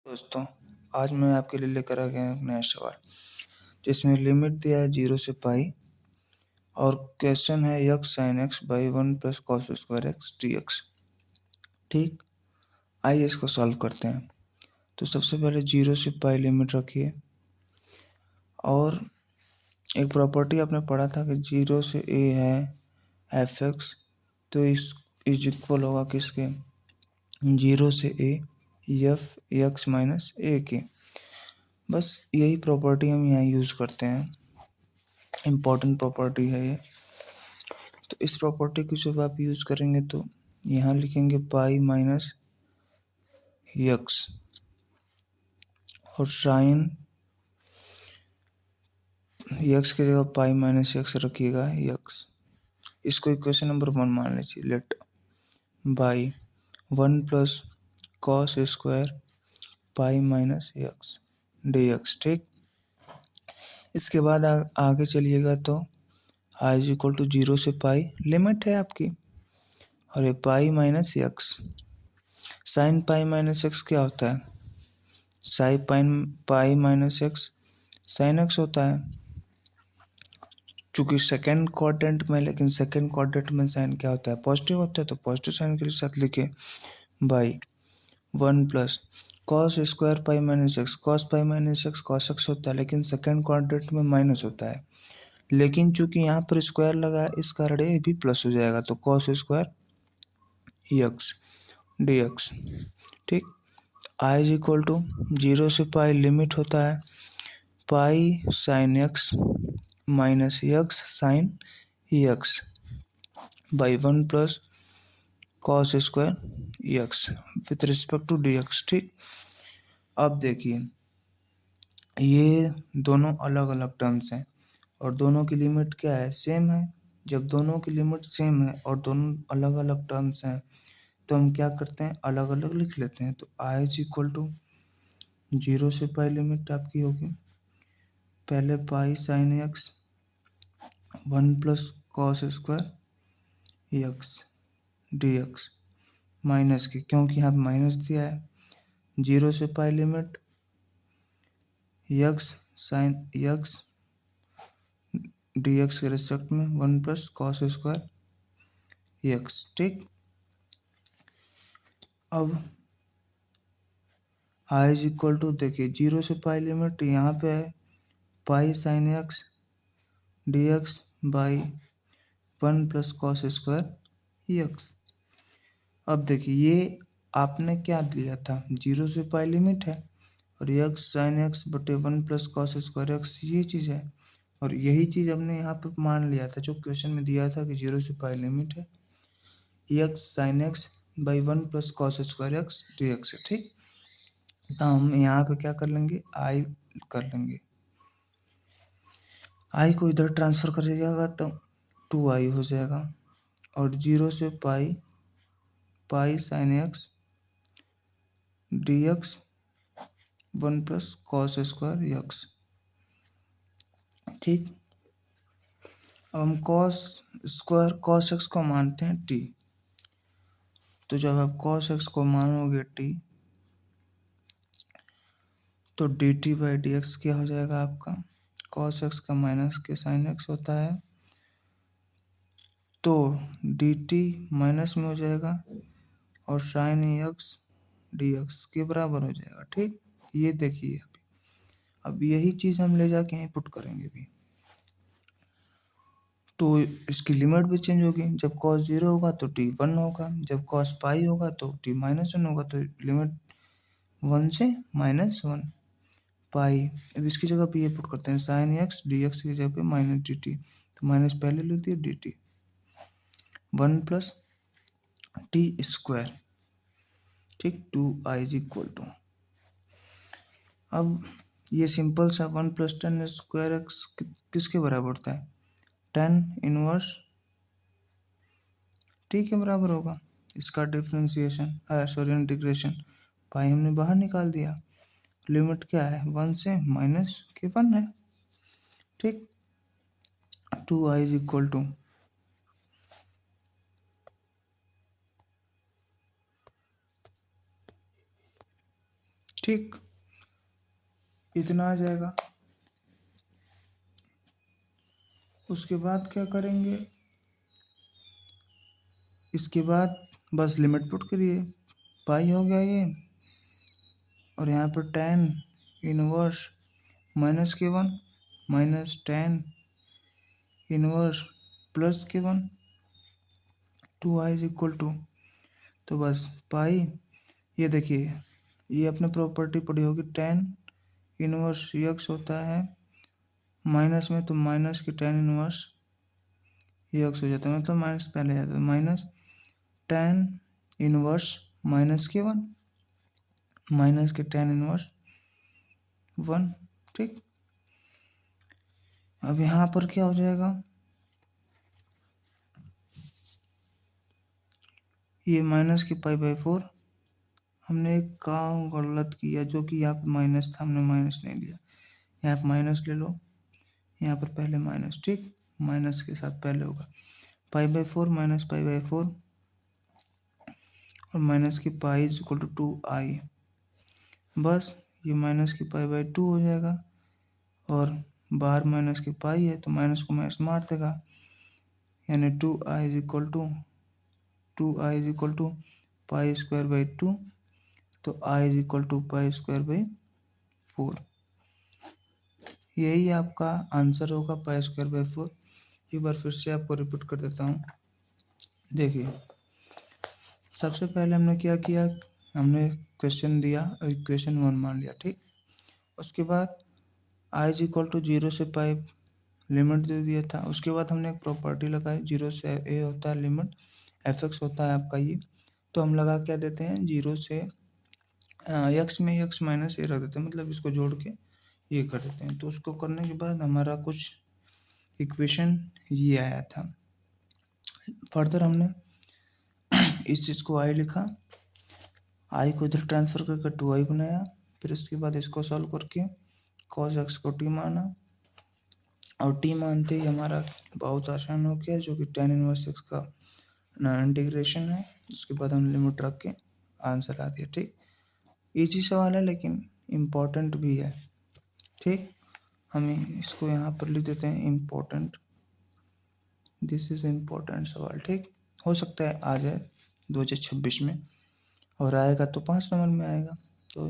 दोस्तों, आज मैं आपके लिए लेकर आ गया हूँ एक नया सवाल जिसमें लिमिट दिया है 0 से पाई और क्वेश्चन है x sine x by 1 plus cos square x d x. ठीक, आइए इसको सॉल्व करते हैं। तो सबसे पहले 0 से पाई लिमिट रखिए और एक प्रॉपर्टी आपने पढ़ा था कि 0 से ए है एफ एक्स, तो इस इज इक्वल होगा किसके, 0 से ए एफ एक्स माइनस ए के। बस यही प्रॉपर्टी हम यहाँ यूज़ करते हैं, इम्पॉर्टेंट प्रॉपर्टी है ये। तो इस प्रॉपर्टी को जब आप यूज़ करेंगे तो यहाँ लिखेंगे पाई माइनस यक्स और साइन यक्स की जगह पाई माइनस यक्स रखिएगा यक्स। इसको इक्वेशन नंबर 1 मान लीजिए। Let by 1 plus cos square pi minus x d x. ठीक, इसके बाद आगे चलिएगा तो आई इज इक्वल टू 0 से पाई लिमिट है आपकी और ये पाई minus x. Sine pi minus x क्या होता है, sine pi minus x sine x होता है। चूंकि सेकेंड क्वाड्रेंट में, लेकिन सेकेंड क्वाड्रेंट में साइन क्या होता है, पॉजिटिव होता है, तो पॉजिटिव साइन के साथ लिखे by 1 plus cos square pi minus x. Cos pi minus x cos x होता है, लेकिन सेकेंड क्वाड्रेंट में माइनस होता है। लेकिन चूंकि यहाँ पर स्क्वायर लगा है इस कारण ये भी प्लस हो जाएगा, तो cos square x d x. ठीक, आई इज इक्वल टू 0 से पाई लिमिट होता है pi sine x minus x sine x by 1 plus cos square x with respect to d x. ठीक, अब देखिए ये दोनों अलग अलग टर्म्स हैं और दोनों की लिमिट क्या है, सेम है। जब दोनों की लिमिट सेम है और दोनों अलग अलग टर्म्स हैं तो हम क्या करते हैं, अलग अलग लिख लेते हैं। तो आई इज इक्वल टू 0 से पाई लिमिट आपकी होगी पहले पाई sine x 1 plus cos square x d x minus की, क्योंकि यहाँ माइनस दिया है। 0 से pi limit x sign x d x के रिस्पेक्ट में 1 प्लस कॉस स्क्वायर एक्स। ठीक, अब आई इज इक्वल टू देखिए 0 से पाई लिमिट यहाँ पे है pi sine x d x by 1 plus cos square x. अब देखिए ये आपने क्या लिया था, 0 से पाई लिमिट है और एक्स साइन एक्स बटे 1 प्लस कॉस स्क्वायर एक्स, ये चीज़ है। और यही चीज़ हमने यहाँ पर मान लिया था जो क्वेश्चन में दिया था कि 0 से पाई लिमिट है x sine x by 1 plus cos square x d x है। ठीक, तो हम यहाँ पे क्या कर लेंगे, आई कर लेंगे। आई को इधर ट्रांसफर करिएगा तो 2i हो जाएगा और 0 से pi pi sine x d x 1 plus cos square x. ठीक, अब हम कॉस स्क्वायर कॉस एक्स को मानते हैं टी, तो जब आप कॉस एक्स को मानोगे टी तो D T by D x क्या हो जाएगा आपका, कॉस एक्स का माइनस के साइन एक्स होता है, तो डी टी माइनस में हो जाएगा और साइन एक्स डी एक्स के बराबर हो जाएगा। ठीक, ये देखिए अब यही चीज़ हम ले जाके यहीं पुट करेंगे भी, तो इसकी लिमिट भी चेंज होगी। जब कॉस 0 होगा तो टी 1 होगा, जब कॉस पाई होगा तो टी -1 होगा, तो लिमिट 1 से -1 पाई। अब इसकी जगह पे ये पुट करते हैं साइन एक्स डी एक्स की जगह पे माइनस डी टी, तो माइनस पहले लेती है D T 1 plus T square. ठीक, 2i इज इक्वल टू, अब ये सिंपल सा 1 प्लस टेन स्क्वायर एक्स किसके बराबर होता है, 10 इनवर्स टी के बराबर होगा। इसका डिफ्रेंसिएशन सॉरी इंटीग्रेशन पाई हमने बाहर निकाल दिया, लिमिट क्या है 1 से माइनस के 1 है। ठीक, 2i इज इक्वल टू ठीक, इतना आ जाएगा। उसके बाद क्या करेंगे, इसके बाद बस लिमिट पुट करिए, पाई हो गया ये, और यहाँ पर tan inverse minus k one minus tan inverse plus k one, 2i is equal to, तो बस पाई, ये देखिए ये अपने प्रॉपर्टी पड़ी होगी, टेन इनवर्स यक्स होता है माइनस में, तो माइनस की टेन इनवर्स यक्स हो जाता है, मतलब माइनस पहले आ जाता है, minus tan inverse minus k one minus के टेन इनवर्स वन। ठीक, अब यहाँ पर क्या हो जाएगा, ये माइनस के पाई बाई फोर, हमने एक काम गलत किया, जो कि यहाँ पे माइनस था, हमने माइनस नहीं लिया, यहाँ पे माइनस ले लो, यहाँ पर पहले माइनस, ठीक, माइनस के साथ पहले होगा pi by four minus pi by four, और माइनस की pi is equal to 2i, बस ये माइनस की पाई बाई टू हो जाएगा, और बाहर माइनस की पाई है तो माइनस को माइनस मार देगा, यानी 2i is equal to pi square by two, तो i is equal to pi square by four, यही आपका आंसर होगा, पाई स्क्वायर बाई फोर। एक बार फिर से आपको रिपीट कर देता हूँ। देखिए, सबसे पहले हमने क्या किया, हमने क्वेश्चन दिया और इक्वेशन वन मान लिया, ठीक, उसके बाद i is equal to zero से पाई लिमिट दे दिया था, उसके बाद हमने एक प्रॉपर्टी लगाई, जीरो से ए होता है लिमिट, एफ एक्स होता है आपका ये, तो हम लगा क्या देते हैं, जीरो से यक्स में यक्स माइनस ए रख देते हैं, मतलब इसको जोड़ के ये कर देते हैं, तो उसको करने के बाद हमारा कुछ इक्वेशन ये आया था। फर्दर हमने इस चीज़ को आई लिखा, आई को इधर ट्रांसफर करके 2i बनाया, फिर उसके बाद इसको सॉल्व करके cos x को t माना, और t मानते ही हमारा बहुत आसान हो गया, जो कि tan इनवर्स x का इंटीग्रेशन है, उसके बाद हम लिमिट रख के आंसर आ दिया। ठीक, इजी सवाल है लेकिन इम्पोर्टेंट भी है। ठीक, हमें इसको यहाँ पर लिख देते हैं इम्पोर्टेंट, दिस इज इम्पोर्टेंट सवाल। ठीक, हो सकता है आ जाए 2026 में, और आएगा तो 5 नंबर में आएगा, तो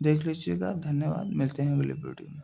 देख लीजिएगा। धन्यवाद, मिलते हैं अगले वीडियो में।